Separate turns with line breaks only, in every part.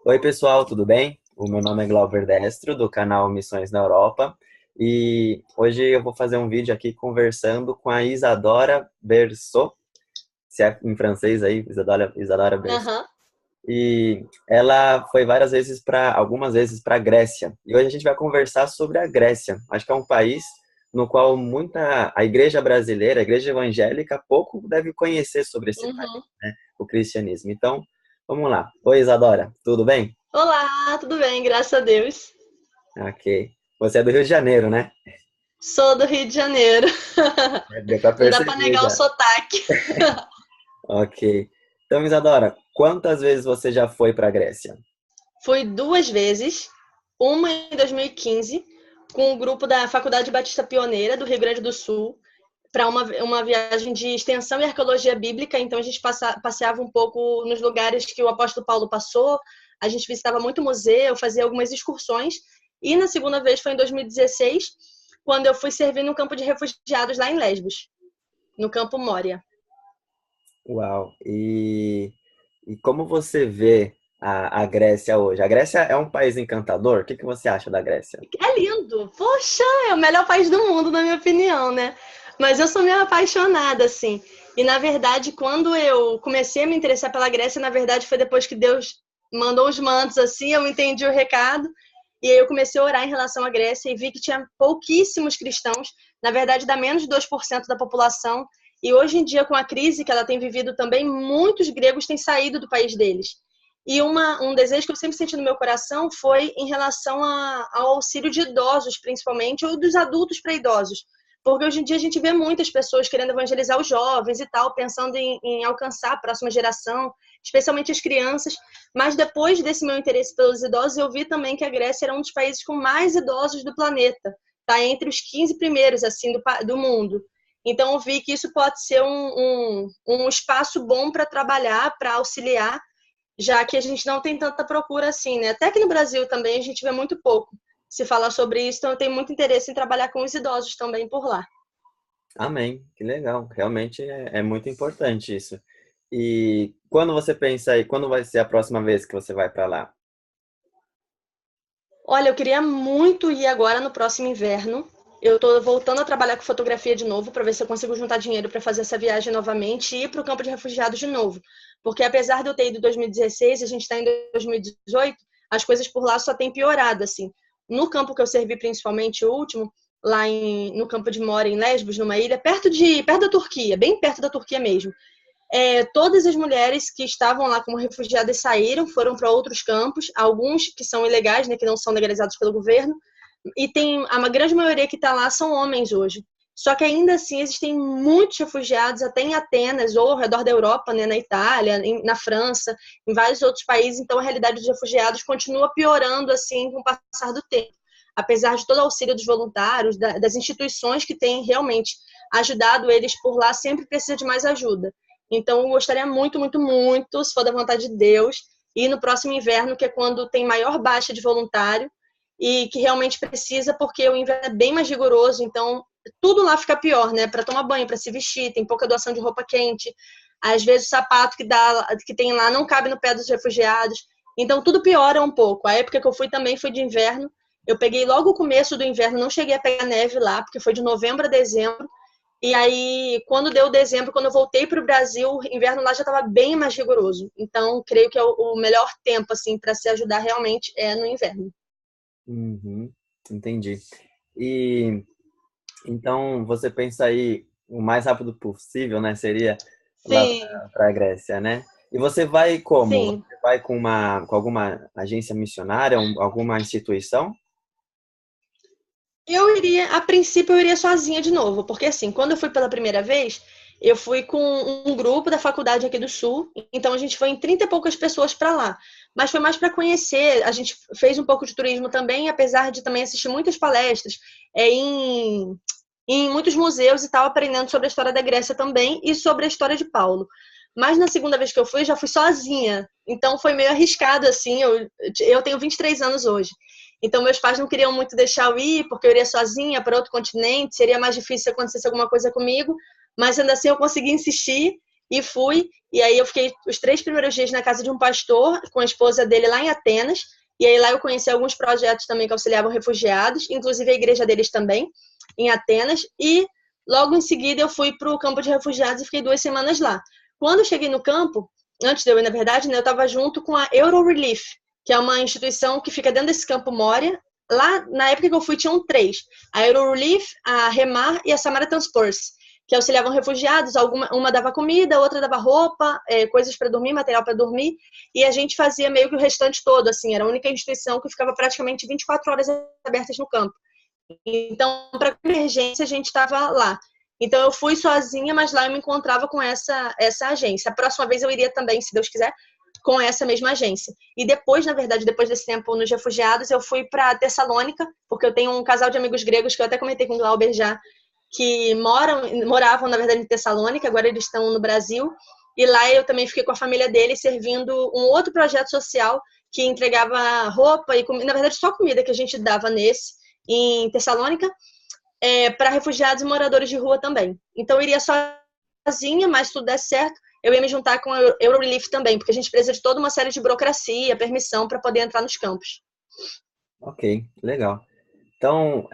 Oi, pessoal, tudo bem? O meu nome é Glauber Destro, do canal Missões na Europa, e hoje eu vou fazer um vídeo aqui conversando com a Isadora Berçot, se é em francês aí, Isadora Berçot.
Aham.
E ela foi algumas vezes para a Grécia. E hoje a gente vai conversar sobre a Grécia. Acho que é um país no qual a igreja brasileira, a igreja evangélica, pouco deve conhecer sobre esse país,
Uhum.
né? O cristianismo. Então, vamos lá. Oi, Isadora, tudo bem?
Olá, tudo bem? Graças a Deus.
Ok. Você é do Rio de Janeiro, né?
Sou do Rio de Janeiro.
Deu pra
Não dá pra
perceber
negar o
já.
sotaque.
Ok. Então, Isadora, quantas vezes você já foi para a Grécia?
Fui duas vezes, uma em 2015, com o grupo da Faculdade Batista Pioneira do Rio Grande do Sul, para uma viagem de extensão e arqueologia bíblica. Então a gente passeava um pouco nos lugares que o apóstolo Paulo passou, a gente visitava muito museu, fazia algumas excursões. E na segunda vez foi em 2016, quando eu fui servir no campo de refugiados lá em Lesbos, no campo Mória.
Uau! E como você vê a Grécia hoje? A Grécia é um país encantador? O que você acha da Grécia?
É lindo! Poxa, é o melhor país do mundo, na minha opinião, né? Mas eu sou meio apaixonada, assim. E, na verdade, quando eu comecei a me interessar pela Grécia, na verdade, foi depois que Deus mandou os mantos, assim, eu entendi o recado. E aí eu comecei a orar em relação à Grécia e vi que tinha pouquíssimos cristãos. Na verdade, dá menos de 2% da população. E hoje em dia, com a crise que ela tem vivido também, muitos gregos têm saído do país deles. E um desejo que eu sempre senti no meu coração foi em relação ao auxílio de idosos, principalmente, ou dos adultos para idosos. Porque hoje em dia a gente vê muitas pessoas querendo evangelizar os jovens e tal, pensando em alcançar a próxima geração, especialmente as crianças. Mas depois desse meu interesse pelos idosos, eu vi também que a Grécia era um dos países com mais idosos do planeta. Está entre os 15 primeiros assim do mundo. Então eu vi que isso pode ser um espaço bom para trabalhar, para auxiliar, já que a gente não tem tanta procura assim, né? Até que no Brasil também a gente vê muito pouco se falar sobre isso, então eu tenho muito interesse em trabalhar com os idosos também por lá.
Amém, que legal. Realmente é muito importante isso. E quando você pensa aí, quando vai ser a próxima vez que você vai para lá?
Olha, eu queria muito ir agora no próximo inverno. Eu estou voltando a trabalhar com fotografia de novo para ver se eu consigo juntar dinheiro para fazer essa viagem novamente e ir para o campo de refugiados de novo. Porque apesar de eu ter ido em 2016, a gente está em 2018, as coisas por lá só têm piorado, assim. No campo que eu servi, principalmente o último, no campo de Mora, em Lesbos, numa ilha, perto da Turquia, bem perto da Turquia mesmo. Todas as mulheres que estavam lá como refugiadas saíram, foram para outros campos, alguns que são ilegais, né, que não são legalizados pelo governo, e tem a grande maioria que está lá são homens hoje. Só que ainda assim existem muitos refugiados, até em Atenas ou ao redor da Europa, né, na Itália, na França, em vários outros países. Então a realidade dos refugiados continua piorando assim com o passar do tempo. Apesar de todo o auxílio dos voluntários, das instituições que têm realmente ajudado eles por lá, sempre precisa de mais ajuda. Então eu gostaria muito, muito, muito, se for da vontade de Deus, ir no próximo inverno, que é quando tem maior baixa de voluntário, e que realmente precisa, porque o inverno é bem mais rigoroso, então tudo lá fica pior, né? Para tomar banho, para se vestir, tem pouca doação de roupa quente. Às vezes o sapato que tem lá não cabe no pé dos refugiados. Então tudo piora um pouco. A época que eu fui também foi de inverno. Eu peguei logo o começo do inverno, não cheguei a pegar neve lá, porque foi de novembro a dezembro. E aí, quando deu dezembro, quando eu voltei para o Brasil, o inverno lá já estava bem mais rigoroso. Então, creio que é o melhor tempo assim para se ajudar realmente é no inverno.
Uhum, entendi. E então você pensa aí o mais rápido possível, né? Seria lá
Sim,
para a Grécia, né? E você vai como?
sim.
Você vai com alguma agência missionária, alguma instituição?
Eu iria, a princípio, eu iria sozinha de novo, porque assim, quando eu fui pela primeira vez, eu fui com um grupo da faculdade aqui do Sul, então a gente foi em 30 e poucas pessoas para lá. Mas foi mais para conhecer, a gente fez um pouco de turismo também, apesar de também assistir muitas palestras em muitos museus e tal, aprendendo sobre a história da Grécia também e sobre a história de Paulo. Mas na segunda vez que eu fui, já fui sozinha, então foi meio arriscado assim. Eu tenho 23 anos hoje. Então, meus pais não queriam muito deixar eu ir, porque eu iria sozinha para outro continente, seria mais difícil se acontecesse alguma coisa comigo, mas ainda assim eu consegui insistir. e fui. E aí eu fiquei os 3 primeiros dias na casa de um pastor, com a esposa dele lá em Atenas. E aí lá eu conheci alguns projetos também que auxiliavam refugiados, inclusive a igreja deles também, em Atenas. E logo em seguida eu fui para o campo de refugiados e fiquei 2 semanas lá. Quando eu cheguei no campo, antes de eu ir, na verdade, né, eu estava junto com a Eurorelief, que é uma instituição que fica dentro desse campo Moria. Lá, na época que eu fui, tinham 3. A Eurorelief, a Remar e a Samaritan's Purse, que auxiliavam refugiados. Uma dava comida, outra dava roupa, coisas para dormir, material para dormir. E a gente fazia meio que o restante todo, assim. Era a única instituição que ficava praticamente 24 horas abertas no campo. Então, para emergência, a gente estava lá. Então, eu fui sozinha, mas lá eu me encontrava com essa agência. A próxima vez eu iria também, se Deus quiser, com essa mesma agência. E depois, na verdade, depois desse tempo nos refugiados, eu fui para Tessalônica, porque eu tenho um casal de amigos gregos, que eu até comentei com o Glauber já, que moravam, na verdade, em Tessalônica, agora eles estão no Brasil. E lá eu também fiquei com a família deles, servindo um outro projeto social que entregava roupa e comida, na verdade, só comida que a gente dava nesse, em Tessalônica, para refugiados e moradores de rua também. Então, eu iria sozinha, mas se tudo der certo, eu ia me juntar com a Eurorelief também, porque a gente precisa de toda uma série de burocracia, permissão para poder entrar nos campos.
Ok, legal. Então,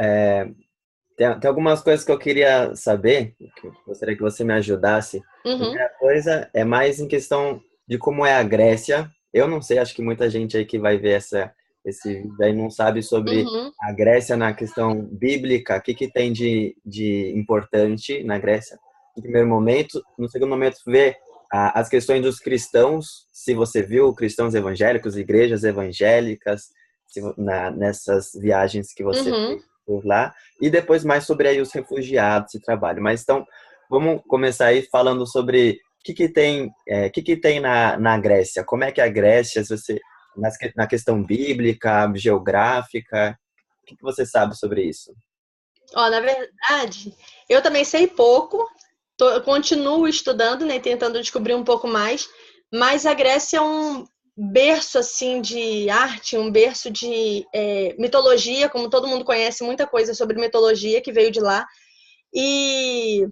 tem algumas coisas que eu queria saber, que eu gostaria que você me ajudasse. A primeira coisa é mais em questão de como é a Grécia. Eu não sei, acho que muita gente aí que vai ver esse vídeo aí não sabe sobre a Grécia na questão bíblica, o que tem de importante na Grécia, no primeiro momento. No segundo momento, ver as questões dos cristãos, se você viu cristãos evangélicos, igrejas evangélicas, nessas viagens que você fez por lá, e depois mais sobre aí os refugiados e trabalho. Mas então, vamos começar aí falando sobre o que tem na Grécia, como é que a Grécia, se você na questão bíblica, geográfica, o que você sabe sobre isso?
Na verdade, eu também sei pouco, continuo estudando, né, tentando descobrir um pouco mais, mas a Grécia é um berço assim de arte, um berço de mitologia, como todo mundo conhece muita coisa sobre mitologia que veio de lá. E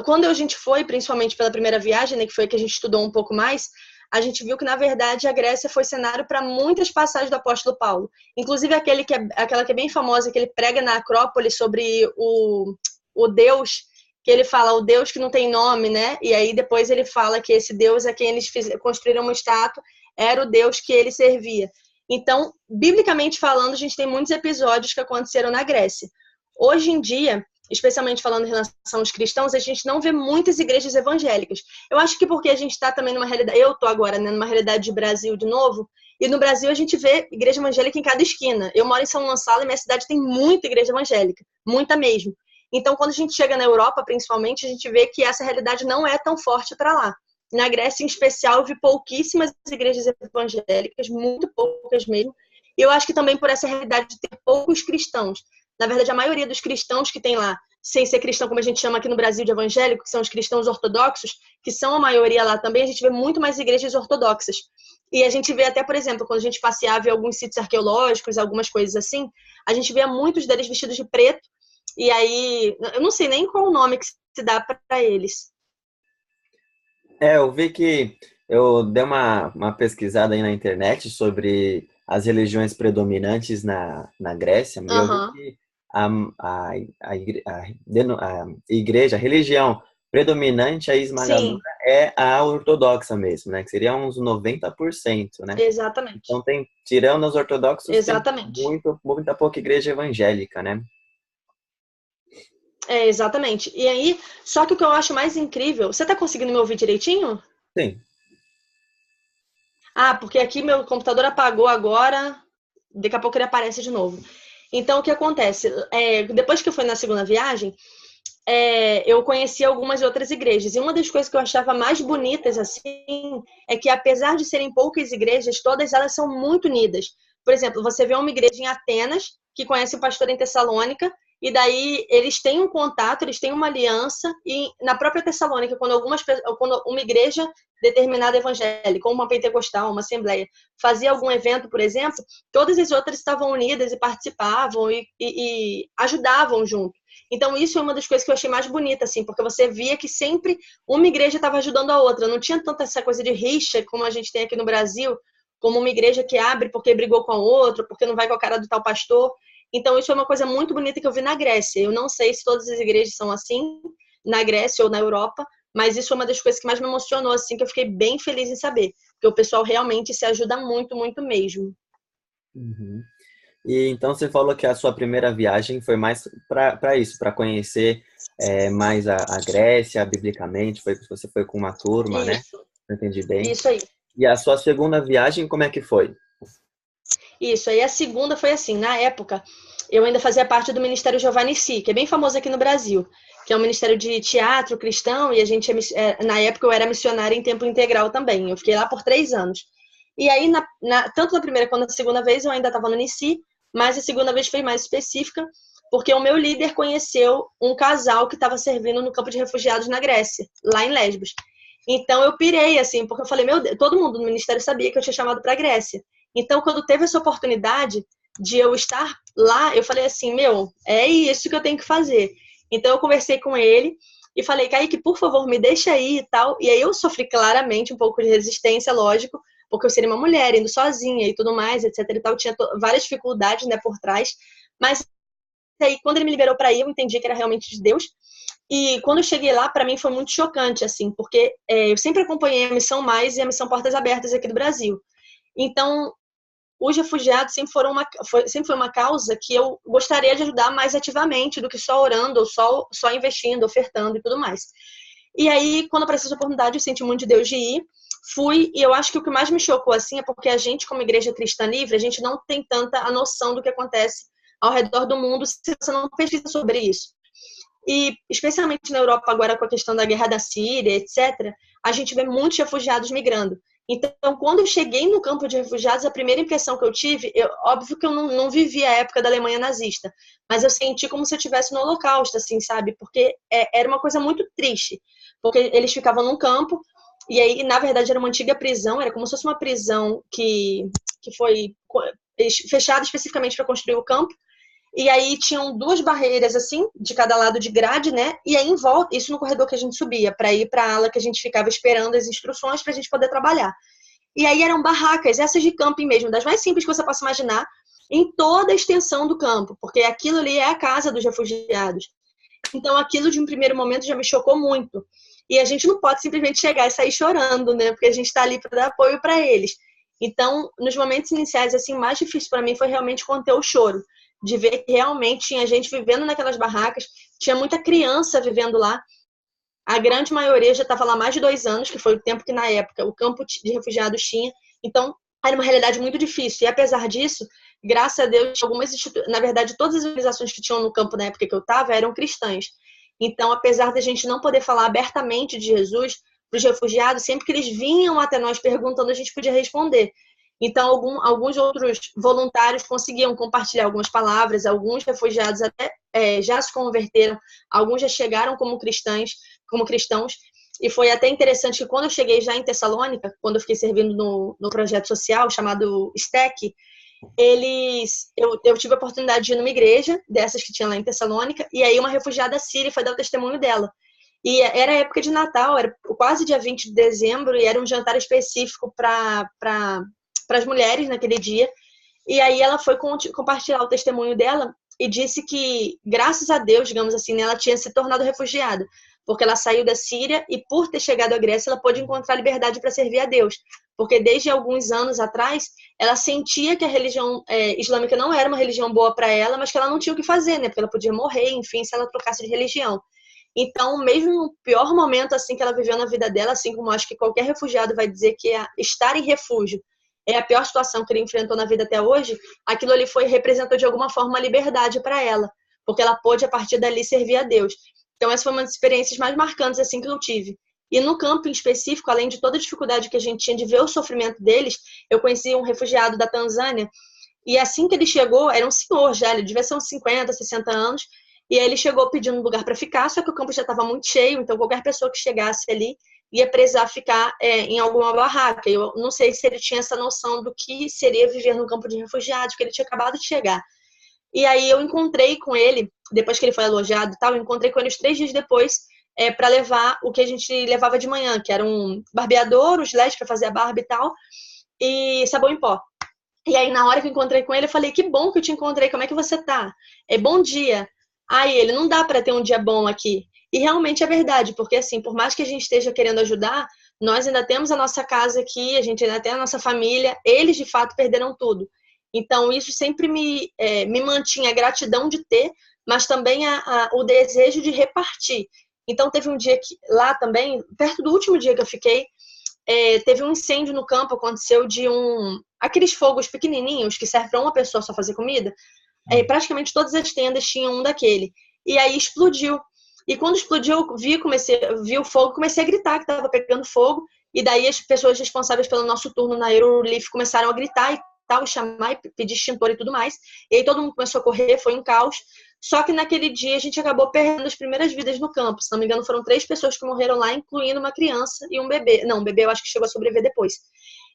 quando a gente foi, principalmente pela primeira viagem, né, que foi que a gente estudou um pouco mais, a gente viu que, na verdade, a Grécia foi cenário para muitas passagens do apóstolo Paulo. Inclusive aquela que é bem famosa, que ele prega na Acrópole sobre o Deus, que ele fala, o Deus que não tem nome, né? E aí depois ele fala que esse Deus a quem eles construíram uma estátua era o Deus que ele servia. Então, biblicamente falando, a gente tem muitos episódios que aconteceram na Grécia. Hoje em dia, especialmente falando em relação aos cristãos, a gente não vê muitas igrejas evangélicas. Eu acho que porque a gente está também numa realidade, eu estou agora, né, numa realidade de Brasil de novo, e no Brasil a gente vê igreja evangélica em cada esquina. Eu moro em São Gonçalo e minha cidade tem muita igreja evangélica, muita mesmo. Então, quando a gente chega na Europa, principalmente, a gente vê que essa realidade não é tão forte para lá. Na Grécia, em especial, eu vi pouquíssimas igrejas evangélicas, muito poucas mesmo. E eu acho que também por essa realidade de ter poucos cristãos. Na verdade, a maioria dos cristãos que tem lá, sem ser cristão, como a gente chama aqui no Brasil de evangélico, que são os cristãos ortodoxos, que são a maioria lá também, a gente vê muito mais igrejas ortodoxas. E a gente vê até, por exemplo, quando a gente passeava em alguns sítios arqueológicos, algumas coisas assim, a gente vê muitos deles vestidos de preto, e aí, eu não sei nem qual o nome que se dá para eles.
Eu vi que eu dei uma pesquisada aí na internet sobre as religiões predominantes na Grécia, e eu vi que a igreja, a religião predominante, a esmagadora, é a ortodoxa mesmo, né? Que seria uns 90%, né?
Exatamente.
Então, tirando os ortodoxos,
exatamente.
Tem muita pouca igreja evangélica, né?
Exatamente. E aí, só que o que eu acho mais incrível... Você tá conseguindo me ouvir direitinho?
Sim.
Porque aqui meu computador apagou agora, daqui a pouco ele aparece de novo. Então, o que acontece? Depois que eu fui na segunda viagem, eu conheci algumas outras igrejas. E uma das coisas que eu achava mais bonitas, assim, é que apesar de serem poucas igrejas, todas elas são muito unidas. Por exemplo, você vê uma igreja em Atenas, que conhece um pastor em Tessalônica, e daí eles têm um contato, eles têm uma aliança, e na própria Tessalônica, quando uma igreja determinada evangélica, como uma pentecostal, uma assembleia, fazia algum evento, por exemplo, todas as outras estavam unidas e participavam e ajudavam junto. Então, isso é uma das coisas que eu achei mais bonita, assim, porque você via que sempre uma igreja estava ajudando a outra. Não tinha tanta essa coisa de rixa como a gente tem aqui no Brasil, como uma igreja que abre porque brigou com a outra, porque não vai com a cara do tal pastor. Então, isso é uma coisa muito bonita que eu vi na Grécia. Eu não sei se todas as igrejas são assim, na Grécia ou na Europa, mas isso é uma das coisas que mais me emocionou, assim, que eu fiquei bem feliz em saber. Porque o pessoal realmente se ajuda muito, muito mesmo.
Uhum. E então você falou que a sua primeira viagem foi mais para isso, para conhecer mais a Grécia, biblicamente, você foi com uma turma, né?
Isso,
Eu entendi bem.
isso aí.
E a sua segunda viagem, como é que foi?
Isso, aí a segunda foi assim, na época, eu ainda fazia parte do Ministério Giovanni Si, que é bem famoso aqui no Brasil, que é um ministério de teatro cristão, e a gente, na época, eu era missionária em tempo integral também, eu fiquei lá por 3 anos. E aí, tanto na primeira quanto na segunda vez, eu ainda estava no NICI, mas a segunda vez foi mais específica, porque o meu líder conheceu um casal que estava servindo no campo de refugiados na Grécia, lá em Lesbos. Então eu pirei, assim, porque eu falei, meu Deus, todo mundo no ministério sabia que eu tinha chamado para a Grécia. Então, quando teve essa oportunidade de eu estar lá, eu falei assim, meu, é isso que eu tenho que fazer. Então eu conversei com ele e falei, Kaique, por favor, me deixa aí e tal. E aí eu sofri claramente um pouco de resistência, lógico, porque eu seria uma mulher, indo sozinha e tudo mais, etc e tal. Tinha várias dificuldades, né, por trás. Mas aí, quando ele me liberou para ir, eu entendi que era realmente de Deus. E quando eu cheguei lá, para mim foi muito chocante, assim, porque eu sempre acompanhei a Missão Mais e a Missão Portas Abertas aqui do Brasil. Então, os refugiados sempre foi uma causa que eu gostaria de ajudar mais ativamente do que só orando, ou só investindo, ofertando e tudo mais. E aí, quando apareceu essa oportunidade, eu senti muito de Deus de ir, fui, e eu acho que o que mais me chocou, assim, é porque a gente, como igreja cristã livre, a gente não tem tanta a noção do que acontece ao redor do mundo se você não pesquisa sobre isso. E, especialmente na Europa agora, com a questão da guerra da Síria, etc., a gente vê muitos refugiados migrando. Então, quando eu cheguei no campo de refugiados, a primeira impressão que eu tive, óbvio que eu não vivi a época da Alemanha nazista, mas eu senti como se eu estivesse no Holocausto, assim, sabe? Porque era uma coisa muito triste, porque eles ficavam num campo, e aí, na verdade, era uma antiga prisão, era como se fosse uma prisão que foi fechada especificamente para construir o campo, e aí tinham 2 barreiras, assim, de cada lado de grade, né? E aí em volta, isso no corredor que a gente subia, para ir para a ala que a gente ficava esperando as instruções para a gente poder trabalhar. E aí eram barracas, essas de camping mesmo, das mais simples que você possa imaginar, em toda a extensão do campo, porque aquilo ali é a casa dos refugiados. Então aquilo de um primeiro momento já me chocou muito. E a gente não pode simplesmente chegar e sair chorando, né? Porque a gente está ali para dar apoio para eles. Então, nos momentos iniciais, assim, o mais difícil para mim foi realmente conter o choro, de ver que realmente tinha gente vivendo naquelas barracas, tinha muita criança vivendo lá. A grande maioria já estava lá há mais de 2 anos, que foi o tempo que, na época, o campo de refugiados tinha. Então, era uma realidade muito difícil. E, apesar disso, graças a Deus, na verdade, todas as organizações que tinham no campo na época que eu estava eram cristãs. Então, apesar da gente não poder falar abertamente de Jesus para os refugiados, sempre que eles vinham até nós perguntando, a gente podia responder. Então, alguns outros voluntários conseguiam compartilhar algumas palavras, alguns refugiados até já se converteram, alguns já chegaram como cristãos, e foi até interessante que quando eu cheguei já em Tessalônica, quando eu fiquei servindo no projeto social chamado STEC, eu tive a oportunidade de ir numa igreja, dessas que tinha lá em Tessalônica, e aí uma refugiada síria foi dar o testemunho dela. E era época de Natal, era quase dia 20 de dezembro, e era um jantar específico para as mulheres naquele dia. E aí ela foi compartilhar o testemunho dela e disse que, graças a Deus, digamos assim, ela tinha se tornado refugiada, porque ela saiu da Síria e, por ter chegado à Grécia, ela pôde encontrar liberdade para servir a Deus. Porque desde alguns anos atrás, ela sentia que a religião islâmica não era uma religião boa para ela, mas que ela não tinha o que fazer, né? Porque ela podia morrer, enfim, se ela trocasse de religião. Então, mesmo no pior momento assim que ela viveu na vida dela, assim como acho que qualquer refugiado vai dizer que estar em refúgio é a pior situação que ele enfrentou na vida até hoje, aquilo ali representou de alguma forma uma liberdade para ela, porque ela pôde a partir dali servir a Deus. Então essa foi uma das experiências mais marcantes assim que eu tive. E no campo em específico, além de toda a dificuldade que a gente tinha de ver o sofrimento deles, eu conheci um refugiado da Tanzânia, e assim que ele chegou, era um senhor já, ele devia ser uns 50, 60 anos, E aí ele chegou pedindo lugar para ficar, só que o campo já estava muito cheio, então qualquer pessoa que chegasse ali ia precisar ficar em alguma barraca. Eu não sei se ele tinha essa noção do que seria viver no campo de refugiados, porque ele tinha acabado de chegar. E aí eu encontrei com ele, depois que ele foi alojado e tal, eu encontrei com ele uns 3 dias depois, para levar o que a gente levava de manhã, que era um barbeador, os LEDs para fazer a barba e tal, e sabão em pó. E aí, na hora que eu encontrei com ele, eu falei, que bom que eu te encontrei, como é que você tá? Bom dia. Aí ele, não dá para ter um dia bom aqui. E realmente é verdade, porque assim, por mais que a gente esteja querendo ajudar, nós ainda temos a nossa casa aqui, a gente ainda tem a nossa família, eles de fato perderam tudo. Então, isso sempre me mantinha a gratidão de ter, mas também o desejo de repartir. Então, teve um dia que lá também, perto do último dia que eu fiquei, teve um incêndio no campo, aconteceu de aqueles fogos pequenininhos que servem para uma pessoa só fazer comida. Praticamente todas as tendas tinham um daquele. E aí explodiu. E quando explodiu, eu vi o fogo, comecei a gritar que estava pegando fogo. E daí as pessoas responsáveis pelo nosso turno na Eurolife começaram a gritar e tal, e chamar e pedir extintor e tudo mais. E aí todo mundo começou a correr, foi um caos. Só que naquele dia a gente acabou perdendo as primeiras vidas no campo. Se não me engano, foram 3 pessoas que morreram lá, incluindo uma criança e um bebê. Não, um bebê eu acho que chegou a sobreviver depois.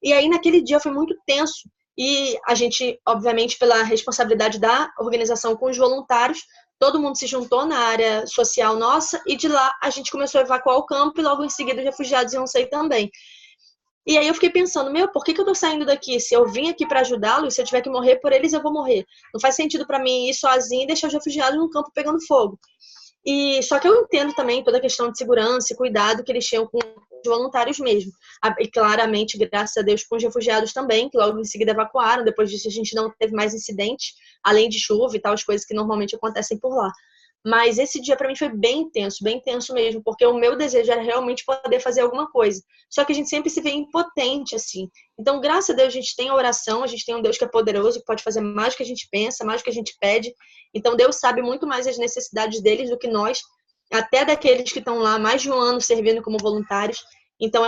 E aí naquele dia foi muito tenso. E a gente, obviamente, pela responsabilidade da organização com os voluntários, todo mundo se juntou na área social nossa e de lá a gente começou a evacuar o campo e logo em seguida os refugiados iam sair também. E aí eu fiquei pensando, por que eu tô saindo daqui? Se eu vim aqui para ajudá-los, se eu tiver que morrer por eles, eu vou morrer. Não faz sentido para mim ir sozinha e deixar os refugiados no campo pegando fogo. E só que eu entendo também toda a questão de segurança e cuidado que eles tinham com os voluntários mesmo. E claramente, graças a Deus, com os refugiados também, que logo em seguida evacuaram. Depois disso a gente não teve mais incidentes, além de chuva e tal, as coisas que normalmente acontecem por lá. Mas esse dia para mim foi bem intenso mesmo, porque o meu desejo era realmente poder fazer alguma coisa. Só que a gente sempre se vê impotente, assim. Então, graças a Deus, a gente tem a oração, a gente tem um Deus que é poderoso, que pode fazer mais do que a gente pensa, mais do que a gente pede. Então, Deus sabe muito mais as necessidades deles do que nós, até daqueles que estão lá há mais de um ano servindo como voluntários. Então,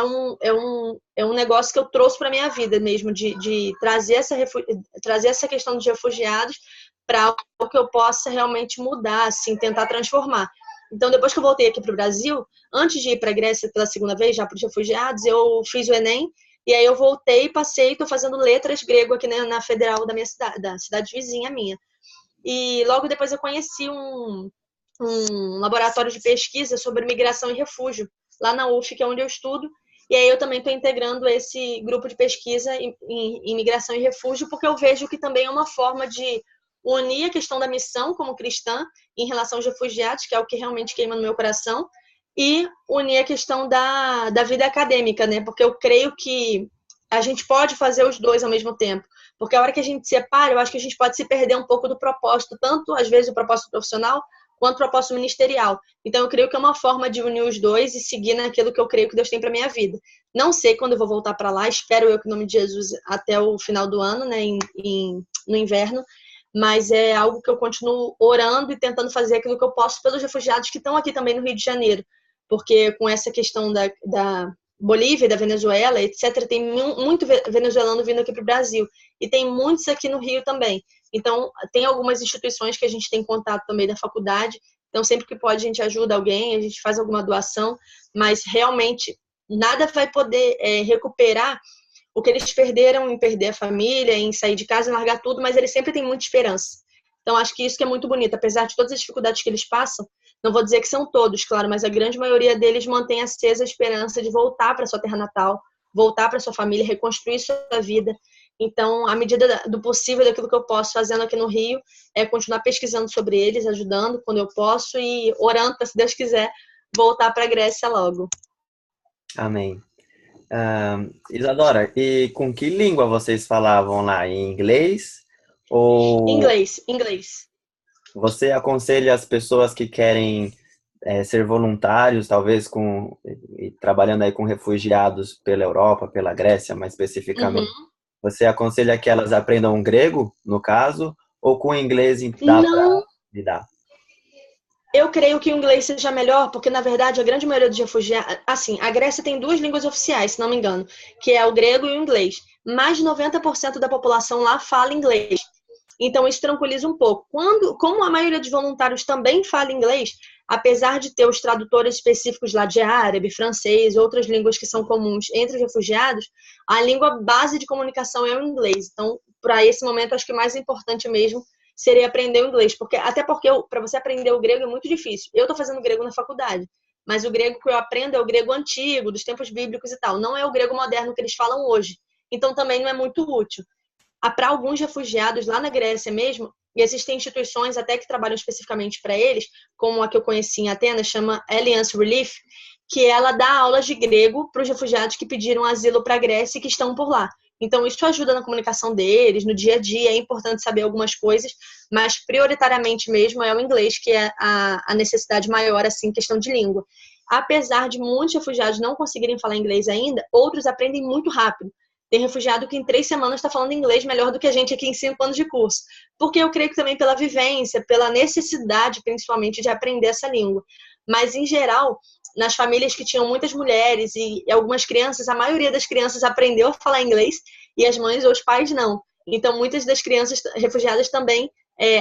é um negócio que eu trouxe para a minha vida mesmo, de trazer essa questão dos refugiados para algo que eu possa realmente mudar, assim, tentar transformar. Então, depois que eu voltei aqui para o Brasil, antes de ir para a Grécia pela segunda vez, já para os refugiados, eu fiz o Enem, e aí eu voltei, passei, estou fazendo letras grego aqui na Federal da minha cidade, da cidade vizinha minha. E logo depois eu conheci um laboratório de pesquisa sobre migração e refúgio, lá na UF, que é onde eu estudo, e aí eu também estou integrando esse grupo de pesquisa em migração e refúgio, porque eu vejo que também é uma forma de unir a questão da missão como cristã em relação aos refugiados, que é o que realmente queima no meu coração, e unir a questão da vida acadêmica, né? Porque eu creio que a gente pode fazer os dois ao mesmo tempo. Porque a hora que a gente separa, eu acho que a gente pode se perder um pouco do propósito, tanto às vezes o propósito profissional, quanto o propósito ministerial. Então eu creio que é uma forma de unir os dois e seguir naquilo que eu creio que Deus tem para minha vida. Não sei quando eu vou voltar para lá, espero eu que, em nome de Jesus, até o final do ano, né, no inverno, mas é algo que eu continuo orando e tentando fazer aquilo que eu posso pelos refugiados que estão aqui também no Rio de Janeiro, porque com essa questão da Bolívia, da Venezuela, etc., tem muito venezuelano vindo aqui para o Brasil, e tem muitos aqui no Rio também. Então, tem algumas instituições que a gente tem contato também da faculdade, então sempre que pode a gente ajuda alguém, a gente faz alguma doação, mas realmente nada vai poder recuperar o que eles perderam em perder a família, em sair de casa, em largar tudo, mas eles sempre têm muita esperança. Então, acho que isso que é muito bonito. Apesar de todas as dificuldades que eles passam, não vou dizer que são todos, claro, mas a grande maioria deles mantém acesa a esperança de voltar para sua terra natal, voltar para sua família, reconstruir sua vida. Então, à medida do possível, daquilo que eu posso fazendo aqui no Rio, é continuar pesquisando sobre eles, ajudando quando eu posso e orando para, se Deus quiser, voltar para a Grécia logo.
Amém. Isadora, e com que língua vocês falavam lá? Em inglês? Ou
Inglês.
você aconselha as pessoas que querem ser voluntários, talvez trabalhando aí com refugiados pela Europa, pela Grécia, mais especificamente? Você aconselha que elas aprendam grego, no caso, ou com inglês dá para lidar?
Eu creio que o inglês seja melhor, porque, na verdade, a grande maioria dos refugiados... Assim, a Grécia tem 2 línguas oficiais, se não me engano, que é o grego e o inglês. Mais de 90% da população lá fala inglês. Então, isso tranquiliza um pouco. Como a maioria dos voluntários também fala inglês, apesar de ter os tradutores específicos lá de árabe, francês, outras línguas que são comuns entre os refugiados, a língua base de comunicação é o inglês. Então, para esse momento, acho que o mais importante mesmo seria aprender o inglês. Até porque para você aprender o grego é muito difícil. Eu estou fazendo grego na faculdade, mas o grego que eu aprendo é o grego antigo, dos tempos bíblicos e tal. Não é o grego moderno que eles falam hoje. Então, também não é muito útil. Para alguns refugiados lá na Grécia mesmo, e existem instituições até que trabalham especificamente para eles, como a que eu conheci em Atenas, chama Alliance Relief, que ela dá aulas de grego para os refugiados que pediram asilo para a Grécia e que estão por lá. Então, isso ajuda na comunicação deles, no dia a dia, é importante saber algumas coisas, mas prioritariamente mesmo é o inglês, que é a necessidade maior, assim, questão de língua. Apesar de muitos refugiados não conseguirem falar inglês ainda, outros aprendem muito rápido. Tem refugiado que em 3 semanas está falando inglês melhor do que a gente aqui em 5 anos de curso. Porque eu creio que também pela vivência, pela necessidade, principalmente, de aprender essa língua. Mas, em geral, nas famílias que tinham muitas mulheres e algumas crianças, a maioria das crianças aprendeu a falar inglês e as mães ou os pais não. Então, muitas das crianças refugiadas também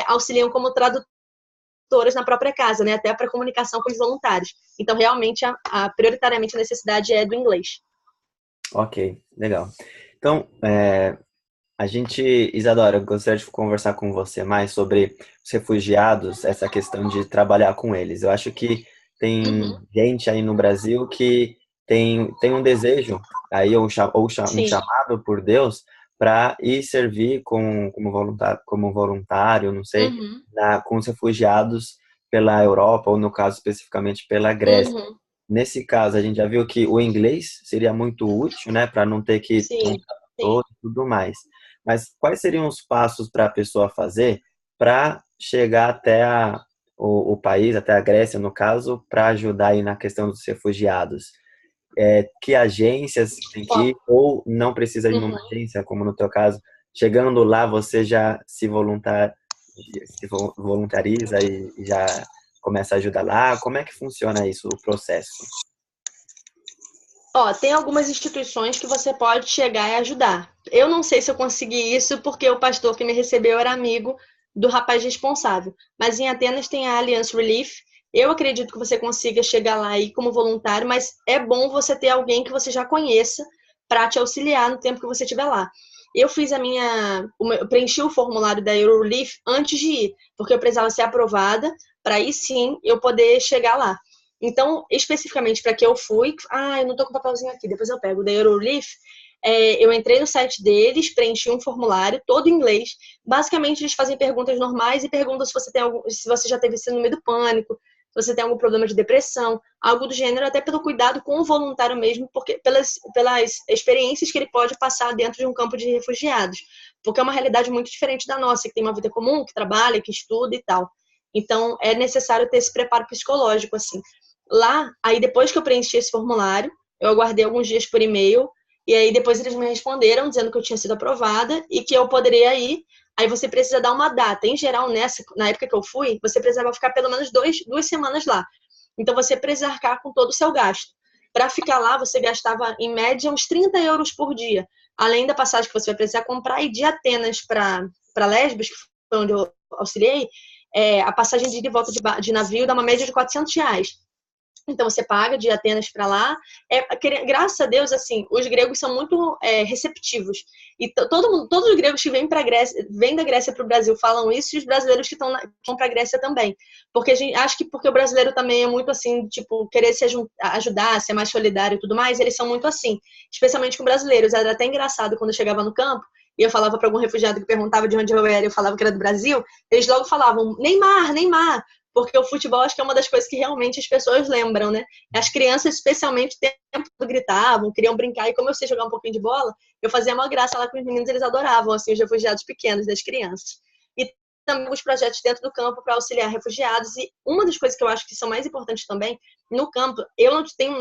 auxiliam como tradutoras na própria casa, né? Até para comunicação com os voluntários. Então, realmente, prioritariamente a necessidade é do inglês.
Ok, legal. Então, Isadora, eu gostaria de conversar com você mais sobre os refugiados, essa questão de trabalhar com eles. Eu acho que tem gente aí no Brasil que tem um desejo, aí, um chamado por Deus para ir servir como voluntário, não sei, com os refugiados pela Europa, ou no caso especificamente pela Grécia. Nesse caso, a gente já viu que o inglês seria muito útil, né, para não ter que todo e tudo mais. Mas quais seriam os passos para a pessoa fazer para chegar até o país, até a Grécia, no caso, para ajudar aí na questão dos refugiados? Que agências tem que ir, ou não precisa de uma agência, como no teu caso, chegando lá você já se voluntariza e já começa a ajudar lá? Como é que funciona isso, o processo?
Tem algumas instituições que você pode chegar e ajudar. Eu não sei se eu consegui isso porque o pastor que me recebeu era amigo do rapaz responsável. Mas em Atenas tem a Alliance Relief. Eu acredito que você consiga chegar lá aí como voluntário, mas é bom você ter alguém que você já conheça para te auxiliar no tempo que você estiver lá. Eu preenchi o formulário da Eurorelief antes de ir, porque eu precisava ser aprovada para aí sim eu poder chegar lá. Então, especificamente para que eu fui, eu não tô com o papelzinho aqui, depois eu pego, da Eurorelief, eu entrei no site deles, preenchi um formulário, todo em inglês. Basicamente, eles fazem perguntas normais e perguntam se você já teve síndrome do pânico, se você tem algum problema de depressão, algo do gênero, até pelo cuidado com o voluntário mesmo, porque pelas experiências que ele pode passar dentro de um campo de refugiados. Porque é uma realidade muito diferente da nossa, que tem uma vida comum, que trabalha, que estuda e tal. Então, é necessário ter esse preparo psicológico, assim. Lá, aí depois que eu preenchi esse formulário, eu aguardei alguns dias por e-mail, e aí depois eles me responderam dizendo que eu tinha sido aprovada e que eu poderia ir. Aí você precisa dar uma data. Em geral, na época que eu fui, você precisava ficar pelo menos 2 semanas lá. Então você precisa arcar com todo o seu gasto. Para ficar lá, você gastava em média uns 30 euros por dia, além da passagem que você vai precisar comprar. E de Atenas para Lesbos, que foi onde eu auxiliei, a passagem de ida e volta de navio dá uma média de R$ 400. Então, você paga de Atenas para lá. Graças a Deus, assim, os gregos são muito receptivos. E todos os gregos que vêm da Grécia para o Brasil falam isso, e os brasileiros que vão para a Grécia também. Porque acho que porque o brasileiro também é muito assim, tipo, querer se ajudar, ser mais solidário e tudo mais, eles são muito assim. Especialmente com brasileiros. Era até engraçado quando eu chegava no campo, e eu falava para algum refugiado que perguntava de onde eu era, eu falava que era do Brasil, eles logo falavam, Neymar, Neymar. Porque o futebol acho que é uma das coisas que realmente as pessoas lembram, né? As crianças, especialmente, o tempo todo gritavam, queriam brincar, e como eu sei jogar um pouquinho de bola, eu fazia uma graça lá com os meninos, eles adoravam, assim, os refugiados pequenos, das crianças. E também os projetos dentro do campo para auxiliar refugiados, e uma das coisas que eu acho que são mais importantes também, no campo, eu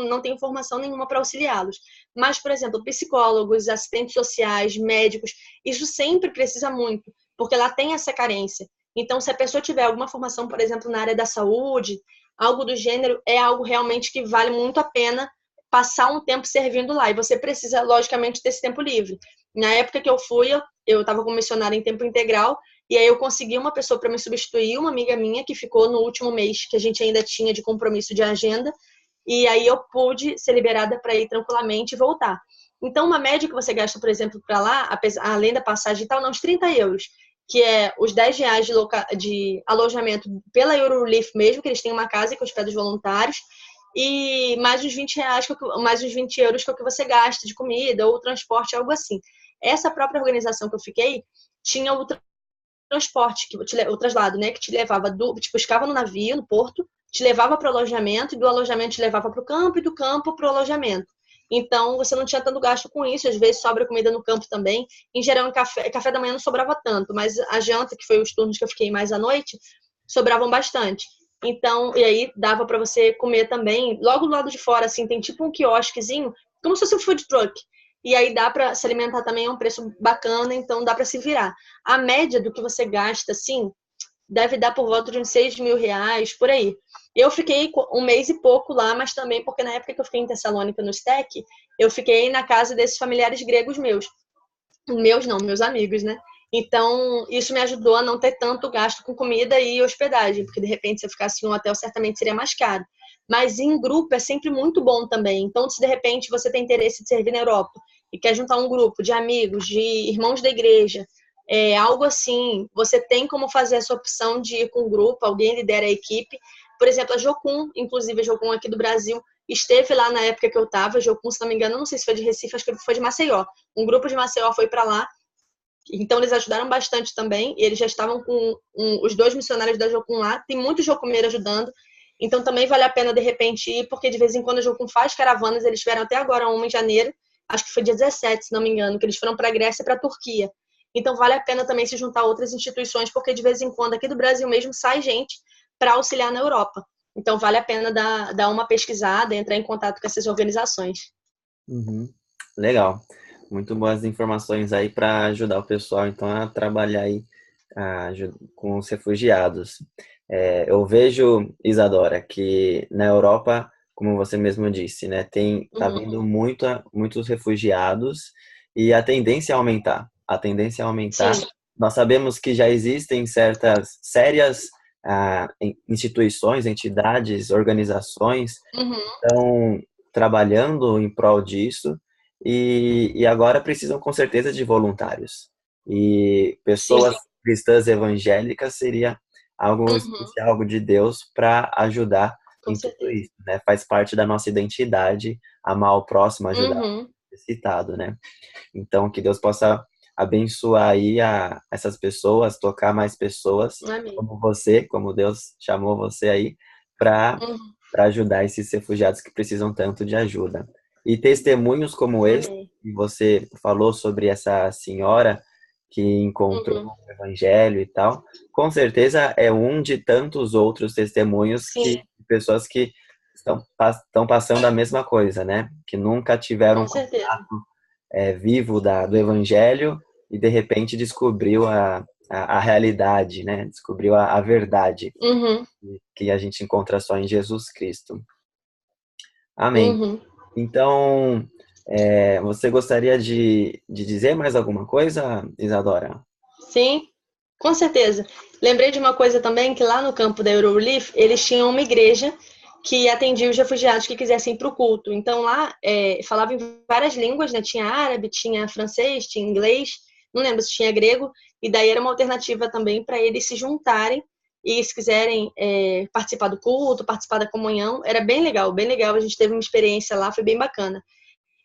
não tenho formação nenhuma para auxiliá-los, mas, por exemplo, psicólogos, assistentes sociais, médicos, isso sempre precisa muito, porque lá tem essa carência. Então, se a pessoa tiver alguma formação, por exemplo, na área da saúde, algo do gênero, é algo realmente que vale muito a pena passar um tempo servindo lá. E você precisa, logicamente, desse tempo livre. Na época que eu fui, eu estava como missionária em tempo integral, E aí eu consegui uma pessoa para me substituir, uma amiga minha que ficou no último mês que a gente ainda tinha de compromisso de agenda. E aí eu pude ser liberada para ir tranquilamente e voltar. Então, uma média que você gasta, por exemplo, para lá, além da passagem e tal, não, uns 30 euros, que é os 10 reais de alojamento pela Eurorelief mesmo, que eles têm uma casa que hospeda os voluntários, e mais uns 20 reais, mais uns 20 euros que é o que você gasta de comida ou transporte, algo assim. Essa própria organização que eu fiquei tinha o transporte, o traslado, né, que te levava te buscava no navio, no porto, te levava para o alojamento, e do alojamento te levava para o campo, e do campo para o alojamento. Então, você não tinha tanto gasto com isso, às vezes sobra comida no campo também. Em geral, em café da manhã não sobrava tanto, mas a janta, que foi os turnos que eu fiquei mais à noite, sobravam bastante. Então, e aí dava para você comer também. Logo do lado de fora, assim, tem tipo um quiosquezinho, como se fosse um food truck. E aí dá para se alimentar também a um preço bacana, então dá para se virar. A média do que você gasta, assim, deve dar por volta de uns 6 mil reais, por aí. Eu fiquei um mês e pouco lá, mas também porque na época que eu fiquei em Tessalônica, no STEC, eu fiquei na casa desses familiares gregos meus. Meus não, meus amigos, né? Então, isso me ajudou a não ter tanto gasto com comida e hospedagem, porque de repente se eu ficasse em um hotel, certamente seria mais caro. Mas em grupo é sempre muito bom também. Então, se de repente você tem interesse de servir na Europa e quer juntar um grupo de amigos, de irmãos da igreja, algo assim, você tem como fazer essa opção de ir com um grupo, alguém lidera a equipe. Por exemplo, a Jocum, inclusive a Jocum aqui do Brasil, esteve lá na época que eu estava. A Jocum, se não me engano, não sei se foi de Recife, acho que foi de Maceió. Um grupo de Maceió foi para lá, então eles ajudaram bastante também. E eles já estavam com os 2 missionários da Jocum lá. Tem muito jocumeiro ajudando. Então também vale a pena, de repente, ir, porque de vez em quando a Jocum faz caravanas. Eles tiveram até agora uma em janeiro, acho que foi dia 17, se não me engano, que eles foram para a Grécia e para a Turquia. Então vale a pena também se juntar a outras instituições, porque de vez em quando aqui do Brasil mesmo sai gente para auxiliar na Europa. Então vale a pena dar uma pesquisada, entrar em contato com essas organizações.
Uhum. Legal. Muito boas informações aí para ajudar o pessoal, então, a trabalhar aí com os refugiados. Eu vejo, Isadora, que na Europa, como você mesmo disse, né, tá vindo muitos refugiados e a tendência é aumentar. A tendência é aumentar.
Sim.
Nós sabemos que já existem certas sérias instituições, entidades, organizações estão trabalhando em prol disso e agora precisam com certeza de voluntários. E pessoas cristãs evangélicas seria algo especial, algo de Deus para ajudar
Com
em tudo
certeza.
isso, né? Faz parte da nossa identidade, amar o próximo, ajudar o necessitado, né? Então, que Deus possa abençoar aí essas pessoas, tocar mais pessoas
Amém.
como você, como Deus chamou você aí, para ajudar esses refugiados que precisam tanto de ajuda. E testemunhos como esse,
Amém.
que você falou sobre essa senhora que encontrou o evangelho e tal, com certeza é um de tantos outros testemunhos
Sim,
de pessoas que estão passando a mesma coisa, né? Que nunca tiveram
com certeza.
vivo do Evangelho e de repente descobriu a realidade, né? Descobriu a verdade que a gente encontra só em Jesus Cristo. Amém. Então, você gostaria de dizer mais alguma coisa, Isadora?
Sim, com certeza. Lembrei de uma coisa também, que lá no campo da Eurorelief, eles tinham uma igreja que atendia os refugiados que quisessem ir para o culto. Então lá falava em várias línguas, né? Tinha árabe, tinha francês, tinha inglês, não lembro se tinha grego, e daí era uma alternativa também para eles se juntarem e se quiserem participar do culto, participar da comunhão, era bem legal, bem legal. A gente teve uma experiência lá, foi bem bacana.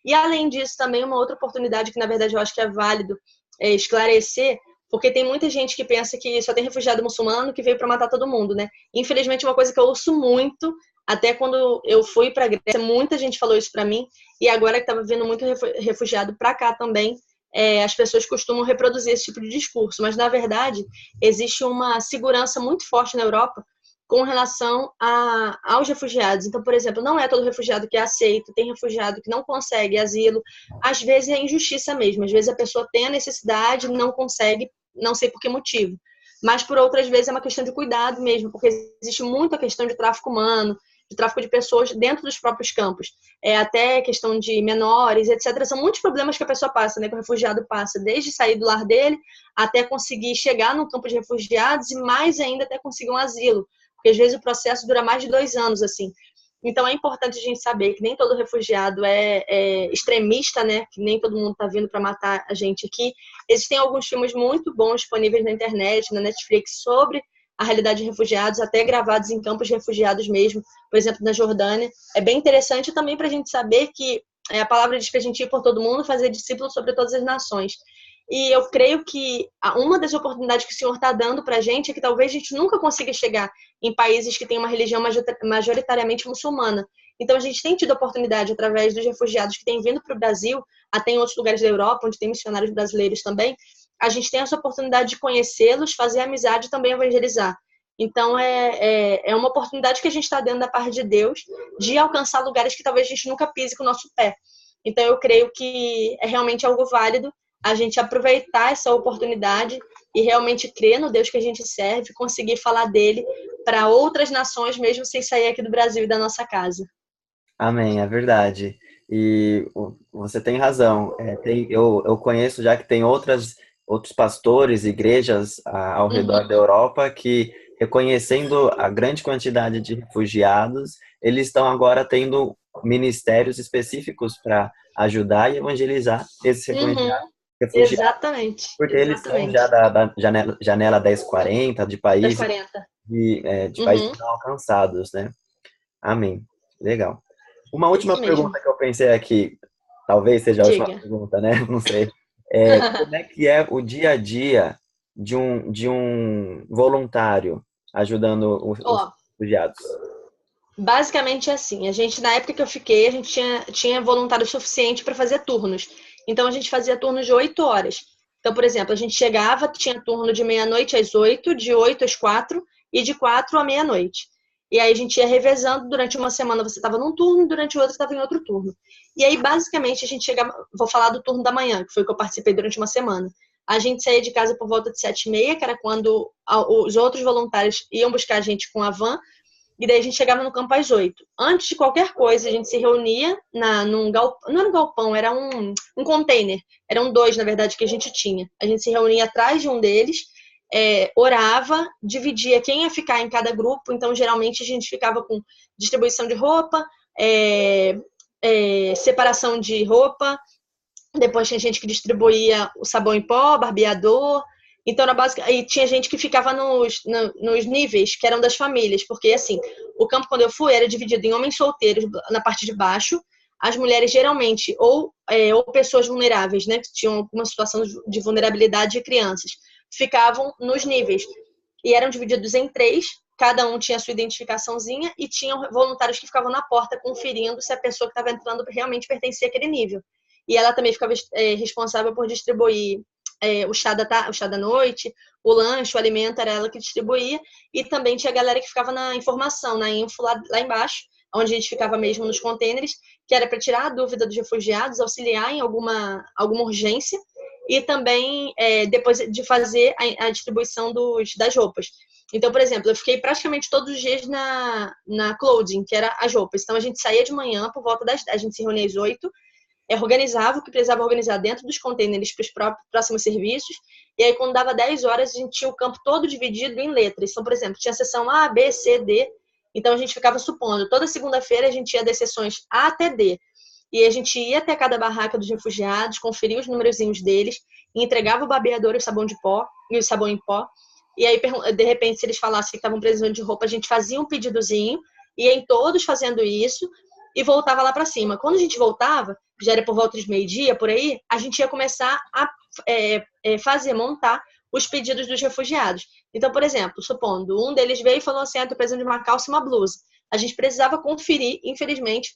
E além disso, também uma outra oportunidade que na verdade eu acho que é válido esclarecer, porque tem muita gente que pensa que só tem refugiado muçulmano que veio para matar todo mundo, né? Infelizmente, uma coisa que eu ouço muito, até quando eu fui para a Grécia, muita gente falou isso para mim, e agora que estava vindo muito refugiado para cá também, as pessoas costumam reproduzir esse tipo de discurso, mas na verdade existe uma segurança muito forte na Europa com relação aos refugiados. Então, por exemplo, não é todo refugiado que é aceito, tem refugiado que não consegue asilo, às vezes é injustiça mesmo, às vezes a pessoa tem a necessidade, não consegue, não sei por que motivo, mas por outras vezes é uma questão de cuidado mesmo, porque existe muita questão de tráfico humano, de tráfico de pessoas dentro dos próprios campos. Até questão de menores, etc. São muitos problemas que a pessoa passa, né, que o refugiado passa, desde sair do lar dele até conseguir chegar no campo de refugiados e mais ainda até conseguir um asilo, porque às vezes o processo dura mais de 2 anos, assim. Então é importante a gente saber que nem todo refugiado é extremista, né? Que nem todo mundo está vindo para matar a gente aqui. Existem alguns filmes muito bons disponíveis na internet, na Netflix, sobre a realidade de refugiados, até gravados em campos de refugiados mesmo, por exemplo, na Jordânia. É bem interessante também para a gente saber que a palavra diz que a gente ir por todo mundo, fazer discípulos sobre todas as nações. E eu creio que uma das oportunidades que o Senhor está dando para a gente é que talvez a gente nunca consiga chegar em países que têm uma religião majoritariamente muçulmana. Então, a gente tem tido a oportunidade, através dos refugiados que têm vindo para o Brasil, até em outros lugares da Europa, onde tem missionários brasileiros também, a gente tem essa oportunidade de conhecê-los, fazer amizade e também evangelizar. Então, é uma oportunidade que a gente está dando da parte de Deus de alcançar lugares que talvez a gente nunca pise com o nosso pé. Então, eu creio que é realmente algo válido a gente aproveitar essa oportunidade e realmente crer no Deus que a gente serve, conseguir falar dele para outras nações, mesmo sem sair aqui do Brasil e da nossa casa.
Amém, é verdade. E você tem razão. Eu conheço já que tem outros pastores, igrejas ao redor da Europa que, reconhecendo a grande quantidade de refugiados, eles estão agora tendo ministérios específicos para ajudar e evangelizar esses refugiados.
Exatamente.
Porque eles são já da janela 1040, de
Das
países
40.
de países não alcançados, né? Amém. Legal. Uma
Isso
última
mesmo.
pergunta que eu pensei aqui, talvez seja a última
Diga.
pergunta, né? Não sei. Como é que é o dia a dia de um voluntário ajudando os
Ó,
refugiados?
basicamente é assim, a gente, na época que eu fiquei, a gente tinha voluntário suficiente para fazer turnos. Então, a gente fazia turnos de 8 horas. Então, por exemplo, a gente chegava, tinha turno de meia-noite às 8, de 8 às 4 e de 4 à meia-noite. E aí a gente ia revezando, durante uma semana você estava num turno, durante o outro estava em outro turno. E aí, basicamente, a gente chegava, vou falar do turno da manhã, que foi o que eu participei durante uma semana. A gente saía de casa por volta de 7h30, que era quando os outros voluntários iam buscar a gente com a van, e daí a gente chegava no campo às 8. Antes de qualquer coisa, a gente se reunia num galpão, não era um galpão, era um container. Eram 2, na verdade, que a gente tinha. A gente se reunia atrás de um deles, orava, dividia quem ia ficar em cada grupo. Então, geralmente, a gente ficava com distribuição de roupa, separação de roupa. Depois tinha gente que distribuía o sabão em pó, barbeador. Então, na base, e tinha gente que ficava nos níveis, que eram das famílias, porque, assim, o campo, quando eu fui, era dividido em homens solteiros na parte de baixo, as mulheres, geralmente, ou pessoas vulneráveis, né, que tinham alguma situação de vulnerabilidade de crianças, ficavam nos níveis. E eram divididos em 3, cada um tinha a sua identificaçãozinha, e tinham voluntários que ficavam na porta conferindo se a pessoa que estava entrando realmente pertencia àquele nível. E ela também ficava responsável por distribuir o chá da noite, o lanche, o alimento, era ela que distribuía. E também tinha a galera que ficava na informação, na info lá embaixo, onde a gente ficava mesmo nos contêineres, que era para tirar a dúvida dos refugiados, auxiliar em alguma urgência, e também depois de fazer a distribuição das roupas. Então, por exemplo, eu fiquei praticamente todos os dias na clothing, que era as roupas. Então, a gente saía de manhã por volta a gente se reunia às 8, organizava o que precisava organizar dentro dos containers para os próximos serviços, e aí quando dava 10 horas a gente tinha o campo todo dividido em letras. Então, por exemplo, tinha a seção A, B, C, D, então a gente ficava supondo, toda segunda-feira a gente ia das seções A até D, e a gente ia até cada barraca dos refugiados, conferia os numerozinhos deles, e entregava o barbeador e o sabão de pó, e o sabão em pó, e aí, de repente, se eles falassem que estavam precisando de roupa, a gente fazia um pedidozinho, ia em todos fazendo isso, e voltava lá para cima. Quando a gente voltava, já era por volta de meio-dia, por aí, a gente ia começar a montar os pedidos dos refugiados. Então, por exemplo, supondo, um deles veio e falou assim, estou precisando de uma calça e uma blusa. A gente precisava conferir, infelizmente,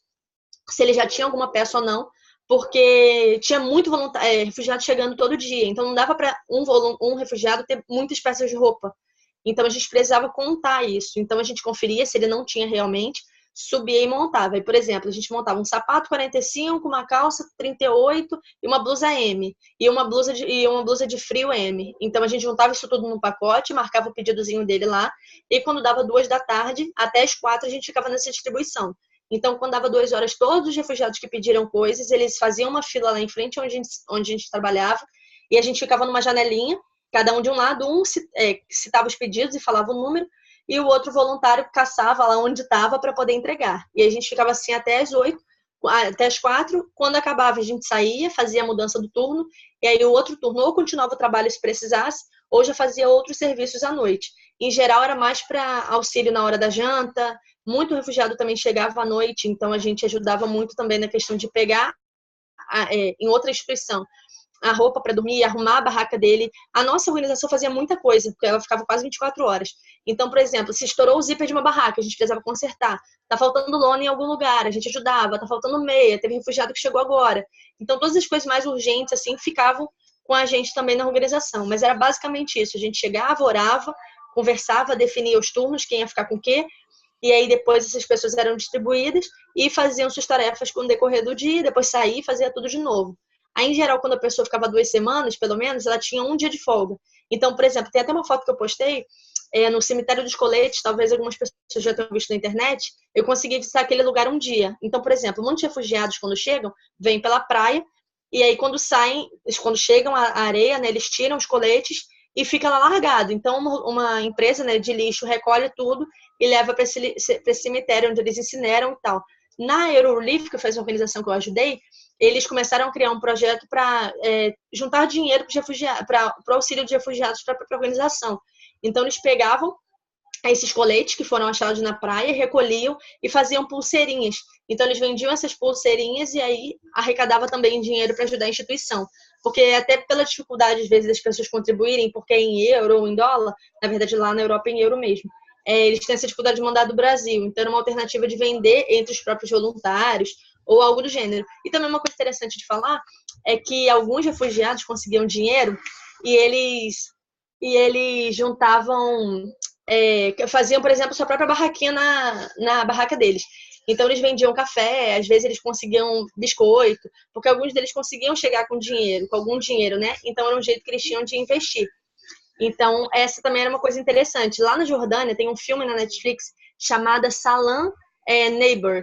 se ele já tinha alguma peça ou não, porque tinha muito refugiado chegando todo dia. Então, não dava para um refugiado ter muitas peças de roupa. Então, a gente precisava contar isso. Então, a gente conferia se ele não tinha realmente. subia e montava. E, por exemplo, a gente montava um sapato 45, uma calça 38 e uma blusa M. E uma blusa de frio M. Então, a gente juntava isso tudo num pacote, marcava o pedidozinho dele lá. E quando dava 2 da tarde, até as 4, a gente ficava nessa distribuição. Então, quando dava 2 horas, todos os refugiados que pediram coisas, eles faziam uma fila lá em frente onde a gente trabalhava. E a gente ficava numa janelinha, cada um de um lado, citava os pedidos e falava o número, e o outro voluntário caçava lá onde estava para poder entregar. E a gente ficava assim até as 8, até as 4. Quando acabava, a gente saía, fazia a mudança do turno, e aí o outro turno ou continuava o trabalho se precisasse, ou já fazia outros serviços à noite. Em geral, era mais para auxílio na hora da janta. Muito refugiado também chegava à noite, então a gente ajudava muito também na questão de pegar em outra instituição a roupa para dormir, arrumar a barraca dele. A nossa organização fazia muita coisa, porque ela ficava quase 24 horas. Então, por exemplo, se estourou o zíper de uma barraca, a gente precisava consertar. Tá faltando lona em algum lugar, a gente ajudava. Tá faltando meia, teve refugiado que chegou agora. Então, todas as coisas mais urgentes, assim, ficavam com a gente também na organização. Mas era basicamente isso. A gente chegava, orava, conversava, definia os turnos, quem ia ficar com o quê. E aí, depois, essas pessoas eram distribuídas e faziam suas tarefas com o decorrer do dia, depois saía e fazia tudo de novo. Aí, em geral, quando a pessoa ficava 2 semanas, pelo menos, ela tinha um dia de folga. Então, por exemplo, tem até uma foto que eu postei no cemitério dos Coletes, talvez algumas pessoas já tenham visto na internet, eu consegui visitar aquele lugar um dia. Então, por exemplo, muitos refugiados, quando chegam, vêm pela praia, e aí quando saem, quando chegam à areia, né, eles tiram os coletes e fica lá largado. Então, uma empresa, né, de lixo recolhe tudo e leva para esse cemitério onde eles incineram e tal. Na Eurorelief, que foi essa organização que eu ajudei, eles começaram a criar um projeto para juntar dinheiro para o auxílio de refugiados para a organização. Então, eles pegavam esses coletes que foram achados na praia, recolhiam e faziam pulseirinhas. Então, eles vendiam essas pulseirinhas e aí arrecadava também dinheiro para ajudar a instituição. Porque até pela dificuldade, às vezes, das pessoas contribuírem, porque é em euro ou em dólar, na verdade, lá na Europa é em euro mesmo. Eles têm essa dificuldade de mandar do Brasil. Então, era uma alternativa de vender entre os próprios voluntários ou algo do gênero. E também uma coisa interessante de falar é que alguns refugiados conseguiam dinheiro e eles juntavam, faziam, por exemplo, sua própria barraquinha na barraca deles. Então, eles vendiam café, às vezes eles conseguiam biscoito, porque alguns deles conseguiam chegar com algum dinheiro, né? Então, era um jeito que eles tinham de investir. Então, essa também era uma coisa interessante. Lá na Jordânia, tem um filme na Netflix chamado Salam Neighbor,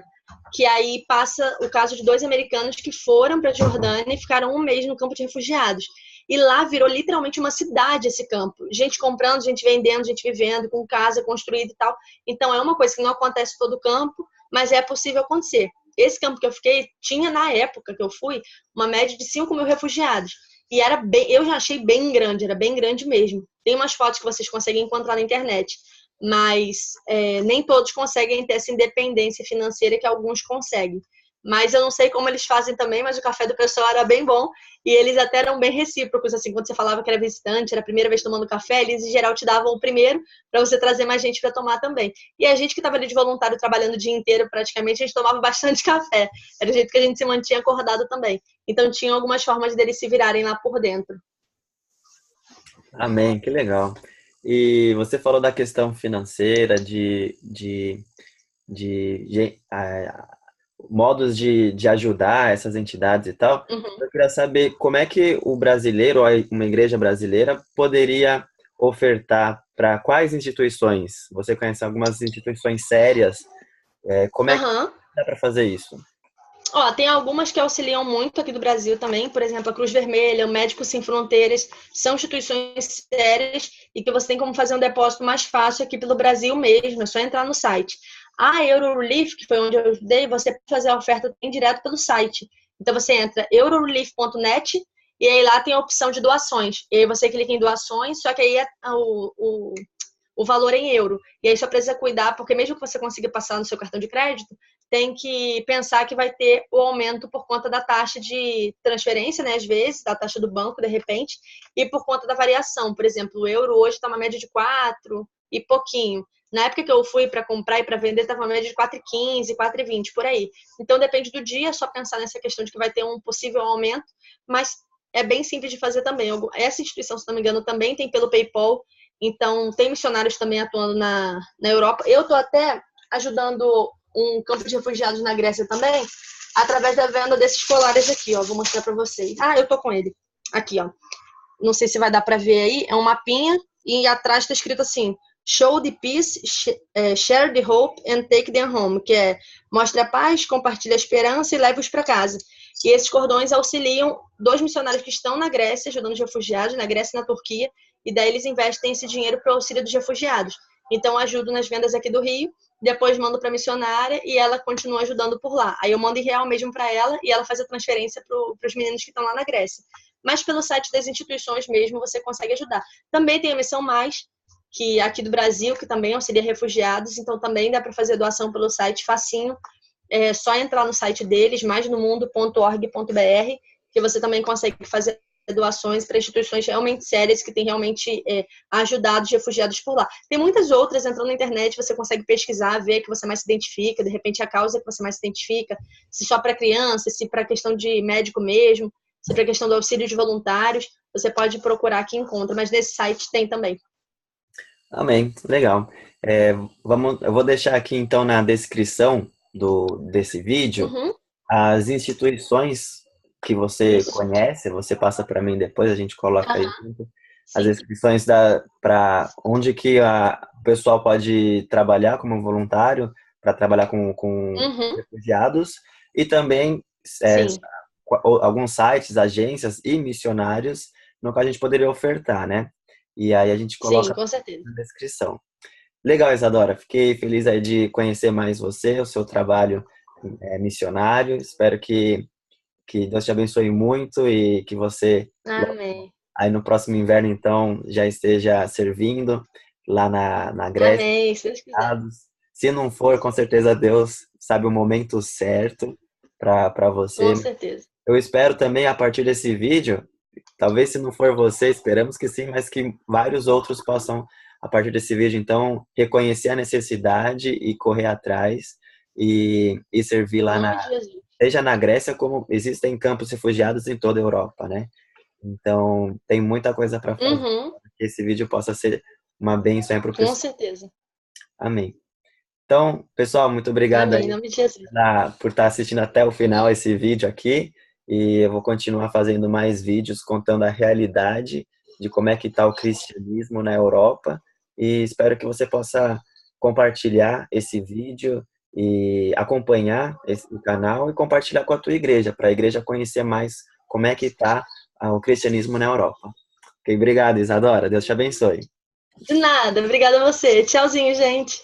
que aí passa o caso de 2 americanos que foram para a Jordânia e ficaram um mês no campo de refugiados. E lá virou literalmente uma cidade esse campo. Gente comprando, gente vendendo, gente vivendo, com casa construída e tal. Então, é uma coisa que não acontece em todo o campo, mas é possível acontecer. Esse campo que eu fiquei tinha, na época que eu fui, uma média de 5.000 refugiados. E eu já achei bem grande, era bem grande mesmo. Tem umas fotos que vocês conseguem encontrar na internet, mas nem todos conseguem ter essa independência financeira que alguns conseguem. Mas eu não sei como eles fazem também, mas o café do pessoal era bem bom e eles até eram bem recíprocos, assim, quando você falava que era visitante, era a primeira vez tomando café, eles em geral te davam o primeiro para você trazer mais gente para tomar também. E a gente que estava ali de voluntário trabalhando o dia inteiro praticamente, a gente tomava bastante café, era o jeito que a gente se mantinha acordado também. Então tinha algumas formas deles se virarem lá por dentro.
Amém, que legal. E você falou da questão financeira, de modos de ajudar essas entidades e tal.
Uhum.
Eu queria saber como é que o brasileiro, ou uma igreja brasileira, poderia ofertar para quais instituições? Você conhece algumas instituições sérias? Como é que
Uhum.
dá para fazer isso?
Tem algumas que auxiliam muito aqui do Brasil também, por exemplo, a Cruz Vermelha, o Médicos Sem Fronteiras, são instituições sérias e que você tem como fazer um depósito mais fácil aqui pelo Brasil mesmo, é só entrar no site. A Eurorelief, que foi onde eu ajudei, você pode fazer a oferta direto pelo site. Então você entra eurorelief.net e aí lá tem a opção de doações. E aí você clica em doações, só que aí o valor é em euro. E aí só precisa cuidar, porque mesmo que você consiga passar no seu cartão de crédito, tem que pensar que vai ter o aumento por conta da taxa de transferência, né, às vezes, da taxa do banco, de repente, e por conta da variação. Por exemplo, o euro hoje está uma média de 4 e pouquinho. Na época que eu fui para comprar e para vender, estava uma média de 4,15, 4,20, por aí. Então, depende do dia, é só pensar nessa questão de que vai ter um possível aumento, mas é bem simples de fazer também. Essa instituição, se não me engano, também tem pelo PayPal, então tem missionários também atuando na Europa. Eu estou até ajudando um campo de refugiados na Grécia também, através da venda desses colares aqui, ó. Vou mostrar para vocês. Ah, eu tô com ele. Aqui, ó. Não sei se vai dar para ver aí. É um mapinha e atrás está escrito assim: Show the peace, share the hope and take them home, que é mostre a paz, compartilhe a esperança e leve-os para casa. E esses cordões auxiliam 2 missionários que estão na Grécia, ajudando os refugiados, na Grécia e na Turquia, e daí eles investem esse dinheiro para o auxílio dos refugiados. Então, ajudo nas vendas aqui do Rio, depois mando para a missionária e ela continua ajudando por lá. Aí eu mando em real mesmo para ela e ela faz a transferência para os meninos que estão lá na Grécia. Mas pelo site das instituições mesmo você consegue ajudar. Também tem a Missão Mais, que aqui do Brasil, que também auxilia refugiados, então também dá para fazer doação pelo site facinho. É só entrar no site deles, maisnomundo.org.br, que você também consegue fazer doações para instituições realmente sérias que têm realmente ajudado os refugiados por lá. Tem muitas outras, entrando na internet, você consegue pesquisar, ver que você mais se identifica, de repente a causa que você mais se identifica, se só para criança, se para questão de médico mesmo, se para questão do auxílio de voluntários, você pode procurar que encontra, mas nesse site tem também.
Amém, legal. Eu vou deixar aqui então na descrição desse vídeo
Uhum.
as instituições que você
Isso.
conhece, você passa para mim depois, a gente coloca aí junto, as
Sim.
inscrições para onde que o pessoal pode trabalhar como voluntário, para trabalhar com
Uhum.
refugiados, e também
Sim.
alguns sites, agências e missionários no qual a gente poderia ofertar, né? E aí a gente
Sim,
coloca
com certeza.
na descrição. Legal, Isadora. Fiquei feliz aí de conhecer mais você, o seu trabalho missionário. Espero que Deus te abençoe muito e que você,
Amém.
aí no próximo inverno, então, já esteja servindo lá na Grécia.
Amém, se Deus quiser.
Se não for, com certeza Deus sabe o momento certo para você.
Com certeza.
Eu espero também, a partir desse vídeo, talvez se não for você, esperamos que sim, mas que vários outros possam, a partir desse vídeo, então, reconhecer a necessidade e correr atrás e servir
Em
lá
nome de Jesus.
seja na Grécia, como existem campos refugiados em toda a Europa, né? Então, tem muita coisa para fazer.
Uhum.
Que esse vídeo possa ser uma bênção para o
Com
pessoal.
certeza.
Amém. Então, pessoal, muito obrigado
Amém, em
aí
nome de Jesus.
por estar assistindo até o final esse vídeo aqui. E eu vou continuar fazendo mais vídeos contando a realidade de como é que está o cristianismo na Europa. E espero que você possa compartilhar esse vídeo e acompanhar o canal e compartilhar com a tua igreja, para a igreja conhecer mais como é que está o cristianismo na Europa. Ok, obrigado, Isadora. Deus te abençoe.
De nada, obrigada a você. Tchauzinho, gente.